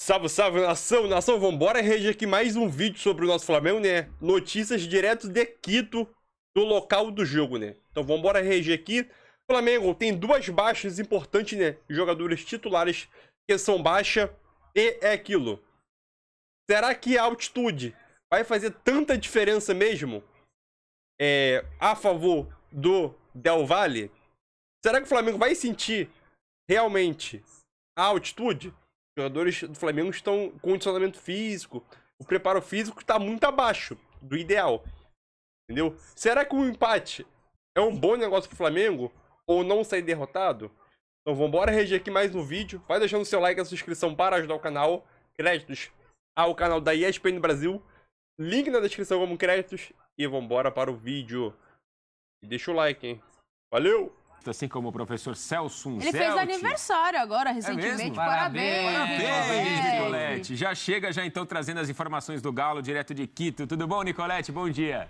Salve, salve, nação! Nação, vambora reger aqui mais um vídeo sobre o nosso Flamengo, né? Notícias direto de Quito, do local do jogo, né? Então vambora reger aqui. O Flamengo tem duas baixas importantes, né? Jogadores titulares que são baixa e é aquilo. Será que a altitude vai fazer tanta diferença mesmo a favor do Del Valle? Será que o Flamengo vai sentir realmente a altitude? Os jogadores do Flamengo estão com condicionamento físico, o preparo físico está muito abaixo do ideal, entendeu? Será que o empate é um bom negócio para o Flamengo ou não sair derrotado? Então vambora reger aqui mais um vídeo, vai deixando o seu like e a sua inscrição para ajudar o canal, créditos ao canal da ESPN Brasil, link na descrição como créditos e vambora para o vídeo. E deixa o like, hein? Valeu! Assim como o professor Celso Ele fez aniversário agora, recentemente. mesmo? Parabéns! Parabéns, Nicolete! Já chega, então, trazendo as informações do Galo, direto de Quito. Tudo bom, Nicolete? Bom dia!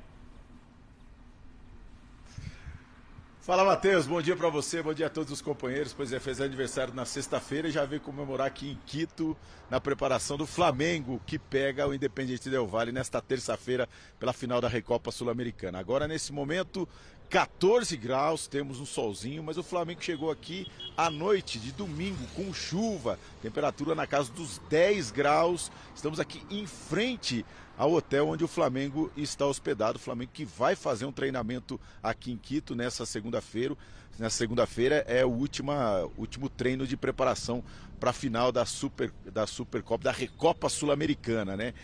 Fala, Matheus, bom dia pra você, bom dia a todos os companheiros. Pois é, fez aniversário na sexta-feira e já veio comemorar aqui em Quito, na preparação do Flamengo, que pega o Independiente Del Valle nesta terça-feira pela final da Recopa Sul-Americana. Agora, nesse momento, 14 graus, temos um solzinho, mas o Flamengo chegou aqui à noite de domingo com chuva, temperatura na casa dos 10 graus. Estamos aqui em frente ao hotel onde o Flamengo está hospedado. O Flamengo que vai fazer um treinamento aqui em Quito nessa segunda-feira. Nessa segunda-feira é o último treino de preparação para a final da Supercopa, da Recopa Sul-Americana, né?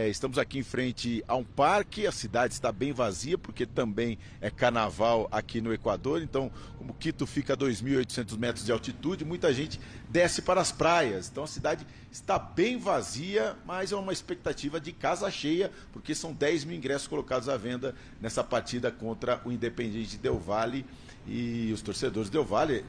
Estamos aqui em frente a um parque, a cidade está bem vazia, porque também é carnaval aqui no Equador. Então, como Quito fica a 2.800 metros de altitude, muita gente desce para as praias. Então, a cidade está bem vazia, mas é uma expectativa de casa cheia, porque são 10 mil ingressos colocados à venda nessa partida contra o Independiente Del Valle. E os torcedores Del Valle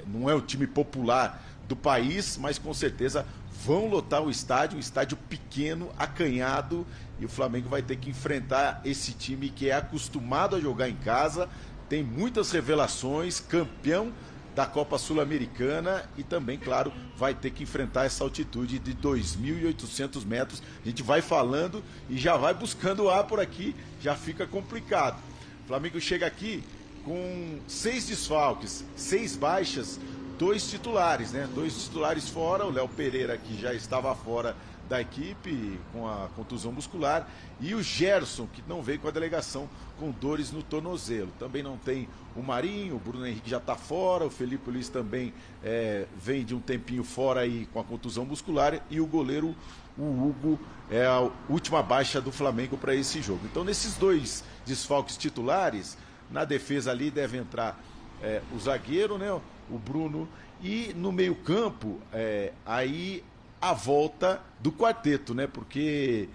não é o time popular do país, mas com certeza vão lotar o estádio, um estádio pequeno, acanhado, e o Flamengo vai ter que enfrentar esse time que é acostumado a jogar em casa, tem muitas revelações, campeão da Copa Sul-Americana e também, claro, vai ter que enfrentar essa altitude de 2.800 metros. A gente vai falando e já vai buscando ar por aqui, já fica complicado. O Flamengo chega aqui com 6 desfalques, 6 baixas, 2 titulares, né? 2 titulares fora, o Léo Pereira, que já estava fora da equipe com a contusão muscular, e o Gerson, que não veio com a delegação com dores no tornozelo. Também não tem o Marinho, o Bruno Henrique já está fora, o Felipe Luiz também vem de um tempinho fora aí com a contusão muscular, e o goleiro, o Hugo, é a última baixa do Flamengo para esse jogo. Então, nesses 2 desfalques titulares, na defesa ali deve entrar o zagueiro, né, o Bruno, e no meio-campo, aí a volta do quarteto, né, porque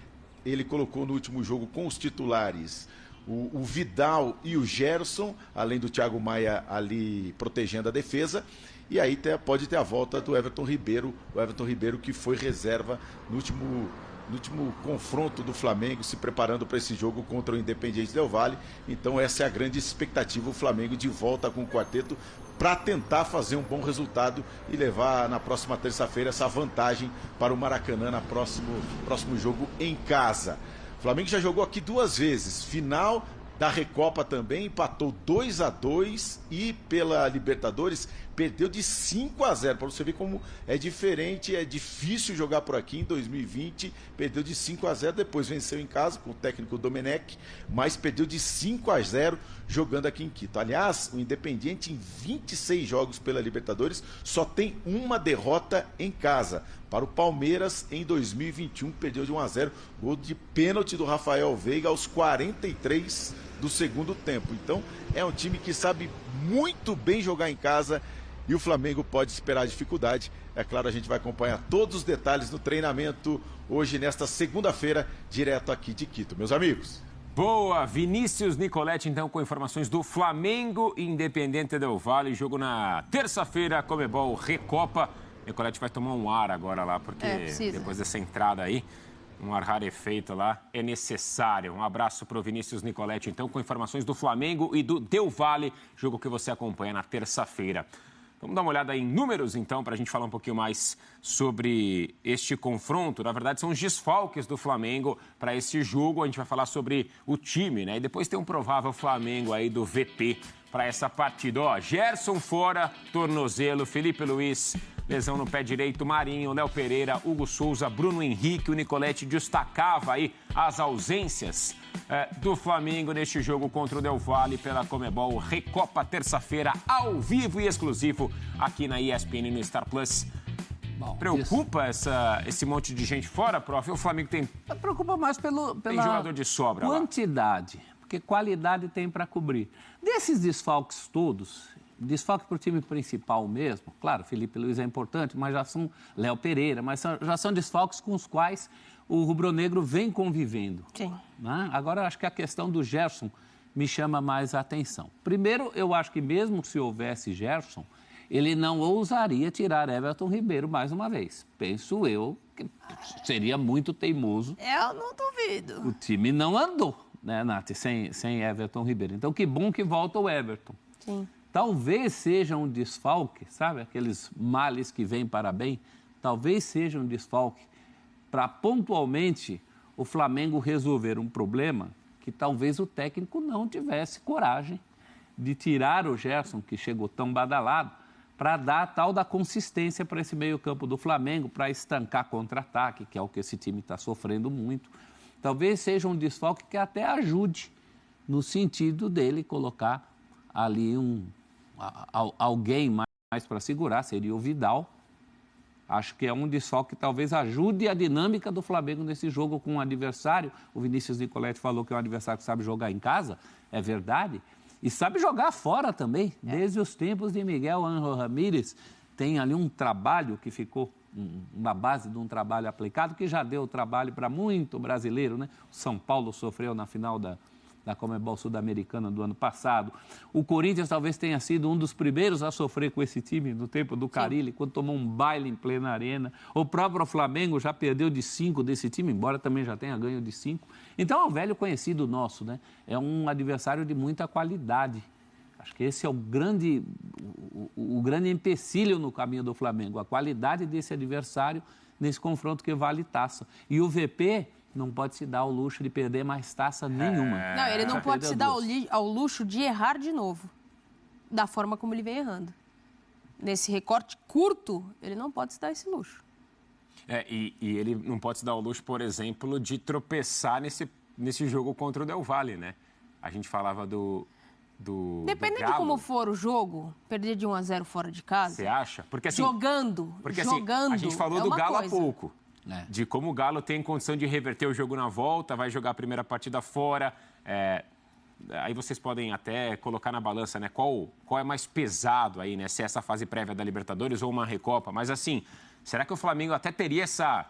ele colocou no último jogo com os titulares o Vidal e o Gerson, além do Thiago Maia ali protegendo a defesa, e aí pode ter a volta do Everton Ribeiro, o Everton Ribeiro que foi reserva no último confronto do Flamengo, se preparando para esse jogo contra o Independiente Del Valle. Então essa é a grande expectativa, o Flamengo de volta com o quarteto para tentar fazer um bom resultado e levar na próxima terça-feira essa vantagem para o Maracanã no próximo jogo em casa. O Flamengo já jogou aqui 2 vezes, final da Recopa também, empatou 2-2 e pela Libertadores perdeu de 5-0, para você ver como é diferente, é difícil jogar por aqui. Em 2020 perdeu de 5-0, depois venceu em casa com o técnico Domenech, mas perdeu de 5-0 jogando aqui em Quito. Aliás, o Independiente em 26 jogos pela Libertadores só tem uma derrota em casa. Para o Palmeiras, em 2021, perdeu de 1-0, gol de pênalti do Rafael Veiga aos 43 do segundo tempo. Então, é um time que sabe muito bem jogar em casa e o Flamengo pode esperar dificuldade. É claro, a gente vai acompanhar todos os detalhes no treinamento hoje, nesta segunda-feira, direto aqui de Quito, meus amigos. Boa! Vinícius Nicolete, então, com informações do Flamengo e Independiente Del Valle, jogo na terça-feira, Conmebol Recopa. Nicolete vai tomar um ar agora lá, porque depois dessa entrada aí, um ar rarefeito lá é necessário. Um abraço para o Vinícius Nicolete, então, com informações do Flamengo e do Del Valle, jogo que você acompanha na terça-feira. Vamos dar uma olhada em números, então, para a gente falar um pouquinho mais sobre este confronto. Na verdade, são os desfalques do Flamengo para esse jogo. A gente vai falar sobre o time, né? E depois tem um provável Flamengo aí do VP para essa partida. Ó, Gerson fora, tornozelo, Felipe Luiz, lesão no pé direito, Marinho, Léo Pereira, Hugo Souza, Bruno Henrique. O Nicoletti destacava aí as ausências do Flamengo neste jogo contra o Del Valle pela Comebol Recopa, terça-feira, ao vivo e exclusivo aqui na ESPN e no Star Plus. Bom, preocupa esse monte de gente fora, prof? O Flamengo tem... Preocupa mais pela jogador de sobra quantidade, lá. Porque qualidade tem para cobrir. Desses desfalques todos, desfalque para o time principal mesmo, claro, Felipe Luiz é importante, mas já são Léo Pereira, mas já são desfalques com os quais o rubro-negro vem convivendo. Sim. Né? Agora, eu acho que a questão do Gerson me chama mais a atenção. Primeiro, eu acho que mesmo se houvesse Gerson, ele não ousaria tirar Everton Ribeiro mais uma vez. Penso eu que seria muito teimoso. Eu não duvido. O time não andou, né, Nath, sem Everton Ribeiro. Então, que bom que volta o Everton. Sim. Talvez seja um desfalque, sabe? Aqueles males que vêm para bem. Talvez seja um desfalque para pontualmente o Flamengo resolver um problema que talvez o técnico não tivesse coragem de tirar o Gerson, que chegou tão badalado, para dar a tal da consistência para esse meio-campo do Flamengo, para estancar contra-ataque, que é o que esse time está sofrendo muito. Talvez seja um desfalque que até ajude no sentido dele colocar ali alguém mais para segurar, seria o Vidal. Acho que é um desfalque que talvez ajude a dinâmica do Flamengo nesse jogo com um adversário. O Vinícius Nicoletti falou que é um adversário que sabe jogar em casa, é verdade. E sabe jogar fora também, desde os tempos de Miguel Ángel Ramírez. Tem ali um trabalho que ficou na base de um trabalho aplicado, que já deu trabalho para muito brasileiro, né? O São Paulo sofreu na final da Comebol Sul-Americana do ano passado. O Corinthians talvez tenha sido um dos primeiros a sofrer com esse time no tempo do Carille, quando tomou um baile em plena arena. O próprio Flamengo já perdeu de 5 desse time, embora também já tenha ganho de 5. Então é um velho conhecido nosso, né? É um adversário de muita qualidade. Acho que esse é o grande empecilho no caminho do Flamengo, a qualidade desse adversário nesse confronto que vale taça. E o VP não pode se dar ao luxo de perder mais taça nenhuma. Não, ele não pode se dar ao luxo de errar de novo, da forma como ele vem errando. Nesse recorte curto, ele não pode se dar esse luxo. E ele não pode se dar ao luxo, por exemplo, de tropeçar nesse jogo contra o Del Valle, né? A gente falava Dependendo de como for o jogo, perder de 1-0 fora de casa... Você acha? Porque assim... Jogando, a gente falou do Galo há pouco. É. De como o Galo tem condição de reverter o jogo na volta, vai jogar a primeira partida fora. Aí vocês podem até colocar na balança, né? Qual é mais pesado aí, né? Se é essa fase prévia da Libertadores ou uma Recopa. Mas assim, será que o Flamengo até teria essa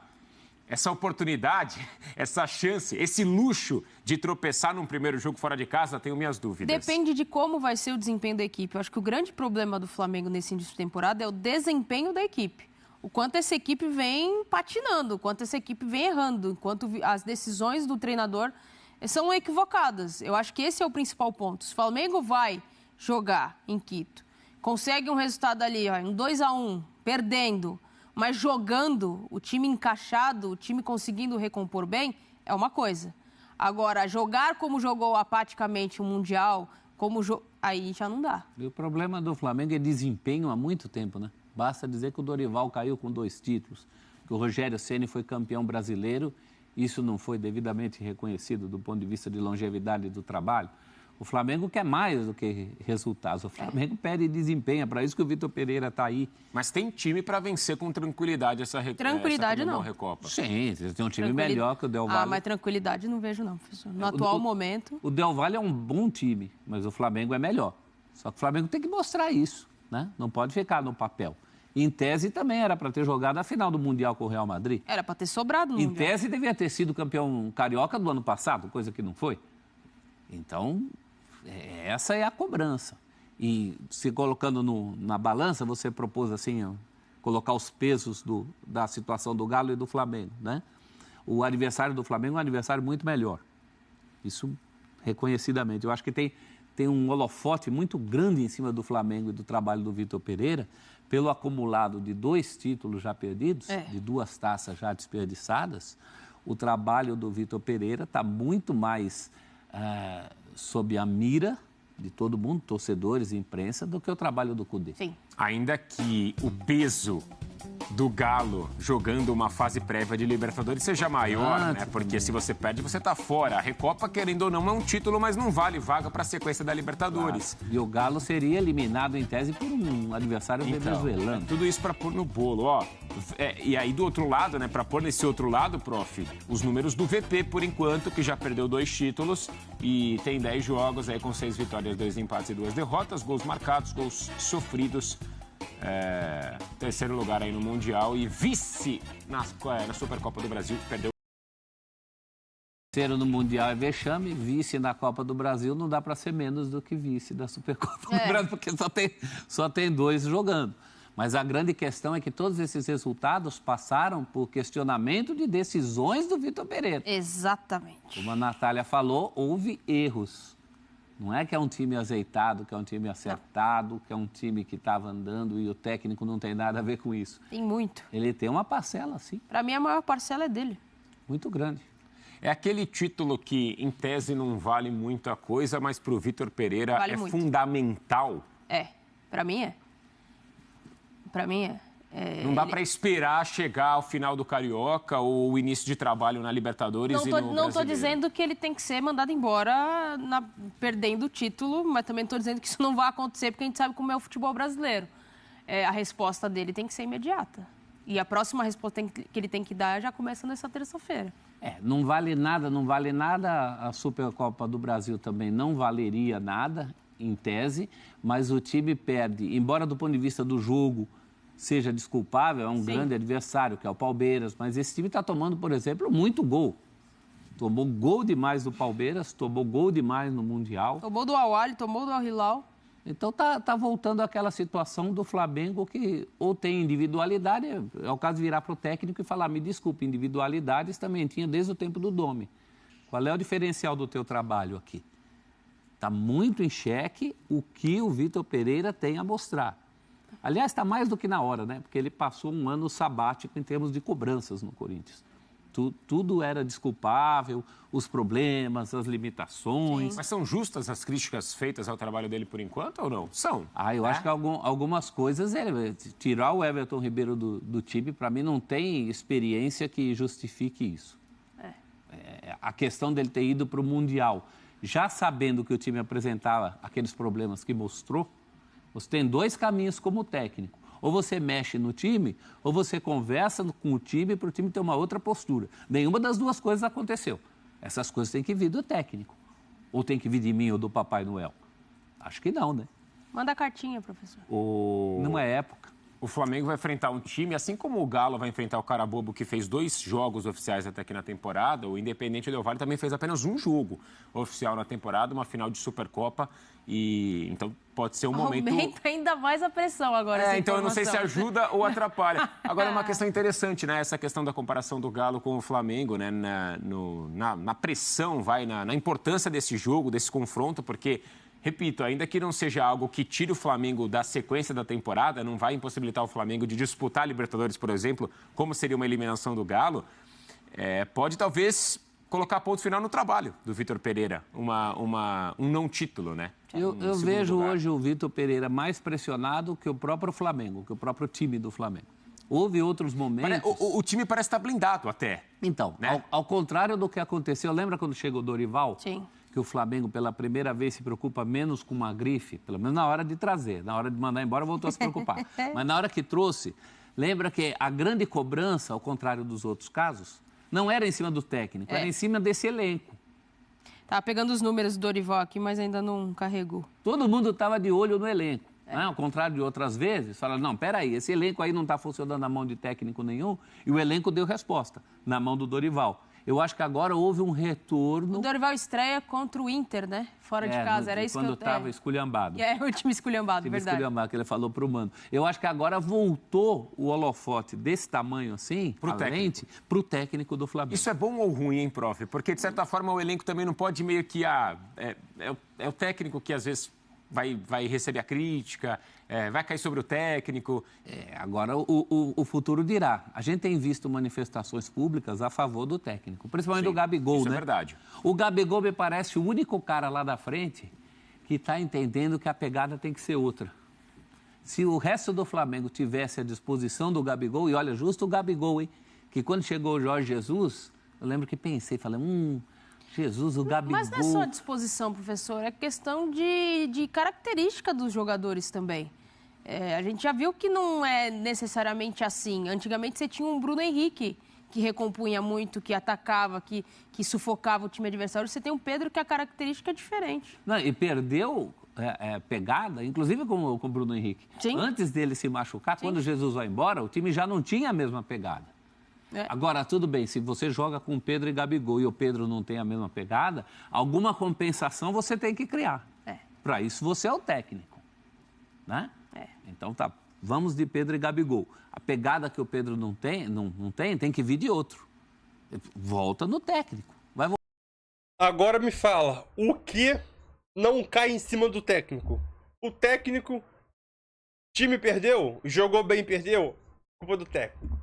oportunidade, essa chance, esse luxo de tropeçar num primeiro jogo fora de casa? Tenho minhas dúvidas. Depende de como vai ser o desempenho da equipe. Eu acho que o grande problema do Flamengo nesse início de temporada é o desempenho da equipe. O quanto essa equipe vem patinando, o quanto essa equipe vem errando, enquanto as decisões do treinador são equivocadas. Eu acho que esse é o principal ponto. Se o Flamengo vai jogar em Quito, consegue um resultado ali, um 2-1, perdendo, mas jogando, o time encaixado, o time conseguindo recompor bem, é uma coisa. Agora, jogar como jogou apaticamente o Mundial, aí já não dá. E o problema do Flamengo é desempenho há muito tempo, né? Basta dizer que o Dorival caiu com 2 títulos, que o Rogério Ceni foi campeão brasileiro, isso não foi devidamente reconhecido do ponto de vista de longevidade do trabalho. O Flamengo quer mais do que resultados, o Flamengo pede desempenho, é para isso que o Vitor Pereira está aí. Mas tem time para vencer com tranquilidade essa Recopa? Sim, tem um time melhor que o Del Valle. Mas tranquilidade não vejo não, professor. No atual momento... O Del Valle é um bom time, mas o Flamengo é melhor. Só que o Flamengo tem que mostrar isso, né? Não pode ficar no papel. Em tese também era para ter jogado a final do Mundial com o Real Madrid. Era para ter sobrado no Mundial. Em tese devia ter sido campeão carioca do ano passado, coisa que não foi. Então, essa é a cobrança. E se colocando na balança, você propôs assim, colocar os pesos da situação do Galo e do Flamengo, né? O adversário do Flamengo é um adversário muito melhor. Isso reconhecidamente. Eu acho que tem tem um holofote muito grande em cima do Flamengo e do trabalho do Vitor Pereira, pelo acumulado de 2 títulos já perdidos, de 2 taças já desperdiçadas. O trabalho do Vitor Pereira está muito mais sob a mira de todo mundo, torcedores e imprensa, do que o trabalho do Cudê. Sim. Ainda que o peso do Galo jogando uma fase prévia de Libertadores seja maior, né? Porque se você perde, você tá fora. A Recopa, querendo ou não, é um título, mas não vale vaga para a sequência da Libertadores. Claro. E o Galo seria eliminado, em tese, por um adversário venezuelano. Tudo isso para pôr no bolo, ó. E aí, do outro lado, né? Para pôr nesse outro lado, prof, os números do VP, por enquanto, que já perdeu 2 títulos e tem 10 jogos aí com 6 vitórias, 2 empates e 2 derrotas, gols marcados, gols sofridos. Terceiro lugar aí no Mundial e vice na Supercopa do Brasil, que perdeu. Terceiro no Mundial é vexame, vice na Copa do Brasil não dá para ser menos do que vice da Supercopa do Brasil, porque só tem 2 jogando. Mas a grande questão é que todos esses resultados passaram por questionamento de decisões do Vitor Pereira. Exatamente. Como a Natália falou, houve erros. Não é que é um time azeitado, que é um time acertado, que é um time que estava andando e o técnico não tem nada a ver com isso. Tem muito. Ele tem uma parcela, sim. Para mim, a maior parcela é dele. Muito grande. É aquele título que, em tese, não vale muita coisa, mas para o Vitor Pereira vale muito. Fundamental. Para mim é. Para mim é. Não dá para esperar chegar ao final do Carioca ou o início de trabalho na Libertadores e no Brasileiro. Não estou dizendo que ele tem que ser mandado embora perdendo o título, mas também estou dizendo que isso não vai acontecer porque a gente sabe como é o futebol brasileiro. A resposta dele tem que ser imediata. E a próxima resposta que ele tem que dar já começa nessa terça-feira. Não vale nada. A Supercopa do Brasil também não valeria nada, em tese, mas o time perde, embora do ponto de vista do jogo seja desculpável, é um grande adversário, que é o Palmeiras, mas esse time está tomando, por exemplo, muito gol. Tomou gol demais do Palmeiras, tomou gol demais no Mundial. Tomou do Al-Ahly, tomou do Al-Hilal. Então tá voltando àquela situação do Flamengo que ou tem individualidade, é o caso de virar para o técnico e falar, me desculpe, individualidades também tinha desde o tempo do Domi. Qual é o diferencial do teu trabalho aqui? Está muito em xeque o que o Vitor Pereira tem a mostrar. Aliás, está mais do que na hora, né? Porque ele passou um ano sabático em termos de cobranças no Corinthians. Tudo era desculpável, os problemas, as limitações. Sim. Mas são justas as críticas feitas ao trabalho dele por enquanto ou não? São. Eu acho que algumas coisas... Tirar o Everton Ribeiro do time, para mim, não tem experiência que justifique isso. A questão dele ter ido para o Mundial, já sabendo que o time apresentava aqueles problemas que mostrou, você tem 2 caminhos como técnico. Ou você mexe no time, ou você conversa com o time para o time ter uma outra postura. Nenhuma das 2 coisas aconteceu. Essas coisas têm que vir do técnico. Ou tem que vir de mim ou do Papai Noel? Acho que não, né? Manda a cartinha, professor. Não é época. O Flamengo vai enfrentar um time, assim como o Galo vai enfrentar o Carabobo, que fez 2 jogos oficiais até aqui na temporada, o Independente Del Valle também fez apenas um jogo oficial na temporada, uma final de Supercopa, e então pode ser um momento... Aumenta ainda mais a pressão agora. Então eu não sei se ajuda ou atrapalha. Agora é uma questão interessante, né? Essa questão da comparação do Galo com o Flamengo, né? Na pressão, na importância desse jogo, desse confronto, porque... Repito, ainda que não seja algo que tire o Flamengo da sequência da temporada, não vai impossibilitar o Flamengo de disputar a Libertadores, por exemplo, como seria uma eliminação do Galo, pode talvez colocar ponto final no trabalho do Vitor Pereira, um não título, né? Eu vejo hoje o Vitor Pereira mais pressionado que o próprio Flamengo, que o próprio time do Flamengo. Houve outros momentos... O time parece estar blindado até. Então, né? ao contrário do que aconteceu, lembra quando chegou o Dorival? Sim. Que o Flamengo, pela primeira vez, se preocupa menos com uma grife, pelo menos na hora de trazer. Na hora de mandar embora, voltou a se preocupar. Mas na hora que trouxe, lembra que a grande cobrança, ao contrário dos outros casos, não era em cima do técnico, era em cima desse elenco. Tava pegando os números do Dorival aqui, mas ainda não carregou. Todo mundo estava de olho no elenco. Né? Ao contrário de outras vezes, fala, não, peraí, esse elenco aí não está funcionando na mão de técnico nenhum, e o elenco deu resposta, na mão do Dorival. Eu acho que agora houve um retorno... O Dorival estreia contra o Inter, né? Fora de casa, era isso quando que eu... estava esculhambado. Que é o time esculhambado, verdade. Esculhambado, que ele falou para o Mano. Eu acho que agora voltou o holofote desse tamanho assim, para o técnico do Flamengo. Isso é bom ou ruim, hein, prof? Porque, de certa forma, o elenco também não pode meio que... É o técnico que, às vezes, vai receber a crítica, vai cair sobre o técnico. Agora o futuro dirá. A gente tem visto manifestações públicas a favor do técnico, principalmente do Gabigol, isso né? É verdade. O Gabigol me parece o único cara lá da frente que está entendendo que a pegada tem que ser outra. Se o resto do Flamengo tivesse à disposição do Gabigol, e olha, justo o Gabigol, hein? Que quando chegou o Jorge Jesus, eu lembro que pensei, falei, Jesus, o Gabigol... Mas não é só a disposição, professor, é questão de característica dos jogadores também. A gente já viu que não é necessariamente assim. Antigamente você tinha um Bruno Henrique que recompunha muito, que atacava, que sufocava o time adversário. Você tem um Pedro que a característica é diferente. Não, e perdeu pegada, inclusive com o Bruno Henrique. Sim. Antes dele se machucar, Sim. quando Jesus vai embora, o time já não tinha a mesma pegada. Agora, tudo bem, se você joga com Pedro e Gabigol e o Pedro não tem a mesma pegada, alguma compensação você tem que criar. Para isso você é o técnico, né? Então tá, vamos de Pedro e Gabigol. A pegada que o Pedro não tem que vir de outro. Volta no técnico. Agora me fala, o que não cai em cima do técnico? O técnico, time perdeu, jogou bem, perdeu, culpa do técnico.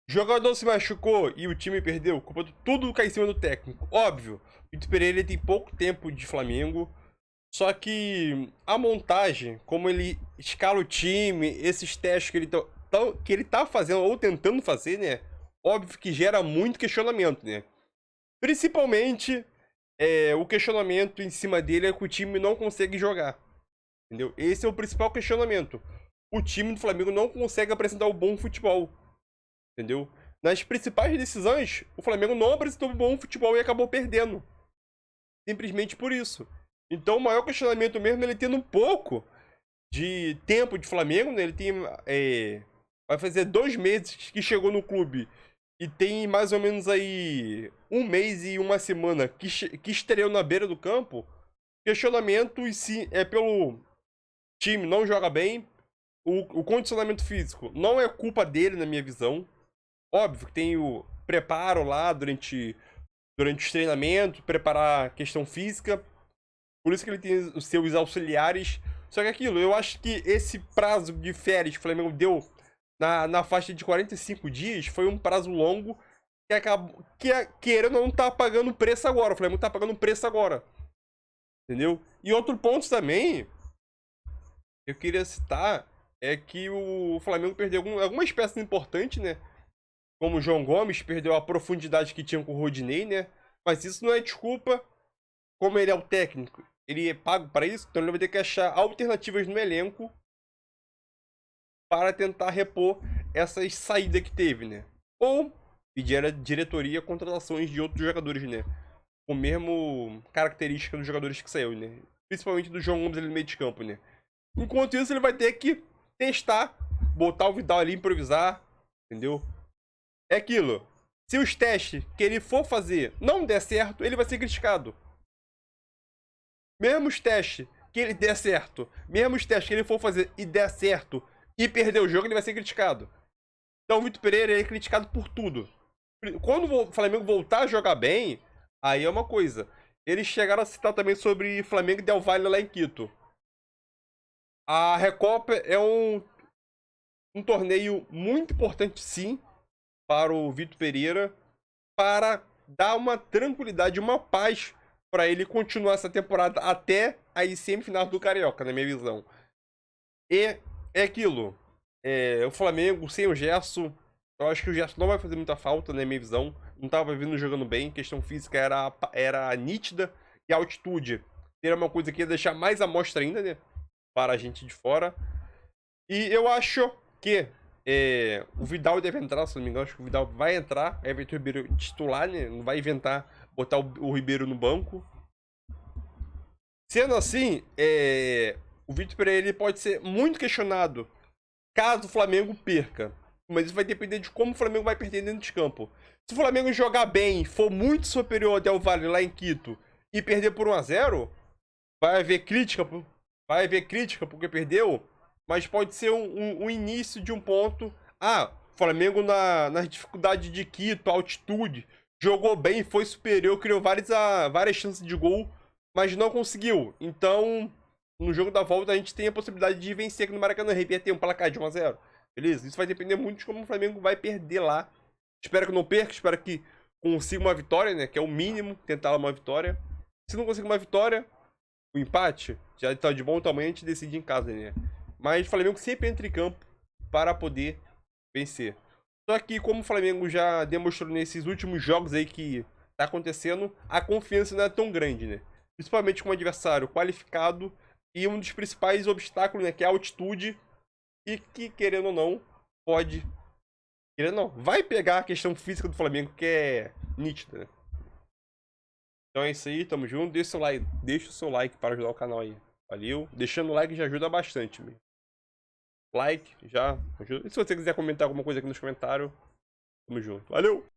O jogador se machucou e o time perdeu, culpa de tudo cai em cima do técnico. Óbvio, o Vitor Pereira tem pouco tempo de Flamengo, só que a montagem, como ele escala o time, esses testes que ele tá fazendo ou tentando fazer, né? Óbvio que gera muito questionamento, né? Principalmente o questionamento em cima dele é que o time não consegue jogar, entendeu? Esse é o principal questionamento. O time do Flamengo não consegue apresentar um bom futebol. Entendeu? Nas principais decisões, o Flamengo não apresentou um bom futebol e acabou perdendo. Simplesmente por isso. Então, o maior questionamento mesmo é ele tendo um pouco de tempo de Flamengo, né? Ele tem... vai fazer 2 meses que chegou no clube e tem mais ou menos aí 1 mês e 1 semana que estreou na beira do campo. Questionamento em si é pelo time não joga bem. O condicionamento físico não é culpa dele, na minha visão. Óbvio que tem o preparo lá durante os treinamentos, preparar a questão física. Por isso que ele tem os seus auxiliares. Só que aquilo, eu acho que esse prazo de férias que o Flamengo deu na faixa de 45 dias foi um prazo longo que acabou, querendo não tá pagando preço agora. O Flamengo tá pagando preço agora. Entendeu? E outro ponto também, eu queria citar, é que o Flamengo perdeu algumas peças importantes, né? Como o João Gomes perdeu a profundidade que tinha com o Rodinei, né? Mas isso não é desculpa. Como ele é o técnico, ele é pago para isso, então ele vai ter que achar alternativas no elenco para tentar repor essas saídas que teve, né? Ou pedir a diretoria contratações de outros jogadores, né? Com a mesma característica dos jogadores que saiu, né? Principalmente do João Gomes ali no meio de campo, né? Enquanto isso, ele vai ter que testar, botar o Vidal ali, improvisar, entendeu? É aquilo. Se os testes que ele for fazer não der certo, ele vai ser criticado. Mesmo os testes que ele der certo, mesmo os testes que ele for fazer e der certo e perder o jogo, ele vai ser criticado. Então o Vitor Pereira é criticado por tudo. Quando o Flamengo voltar a jogar bem, aí é uma coisa. Eles chegaram a citar também sobre Flamengo e Del Valle lá em Quito. A Recopa é um torneio muito importante, sim, para o Vitor Pereira, para dar uma tranquilidade, uma paz para ele continuar essa temporada até as semifinais do Carioca, na minha visão. E é aquilo. O Flamengo sem o Gerson, eu acho que o Gerson não vai fazer muita falta, na minha visão. Não estava vindo jogando bem, questão física era nítida, e a altitude era uma coisa que ia deixar mais à mostra ainda, né, para a gente de fora. E eu acho que o Vidal deve entrar, se não me engano, acho que o Vidal vai entrar, é o Vitor Ribeiro titular, né, não vai inventar botar o Ribeiro no banco. Sendo assim, o Vitor Pereira ele pode ser muito questionado caso o Flamengo perca. mas isso vai depender de como o Flamengo vai perder dentro de campo. Se o Flamengo jogar bem, for muito superior ao Del Valle lá em Quito e perder por 1-0, vai haver crítica porque perdeu, mas pode ser um início de um ponto. Ah, o Flamengo na dificuldade de Quito, altitude, jogou bem, foi superior, criou várias chances de gol, mas não conseguiu. Então, no jogo da volta, a gente tem a possibilidade de vencer aqui no Maracanã, reverter um placar de 1-0. Beleza? Isso vai depender muito de como o Flamengo vai perder lá. Espero que não perca, espero que consiga uma vitória, né? Que é o mínimo, tentar uma vitória. Se não conseguir uma vitória, o empate já tá de bom tamanho, a gente decide em casa, né? Mas o Flamengo sempre entra em campo para poder vencer. Só que como o Flamengo já demonstrou nesses últimos jogos aí que tá acontecendo, a confiança não é tão grande, né? Principalmente com um adversário qualificado e um dos principais obstáculos, né? Que é a altitude e que, querendo ou não, pode... Querendo ou não, vai pegar a questão física do Flamengo, que é nítida, né? Então é isso aí, tamo junto. Deixa o seu like para ajudar o canal aí. Valeu. Deixando o like já ajuda bastante, mesmo. Like já ajuda. E se você quiser comentar alguma coisa aqui nos comentários, tamo junto. Valeu!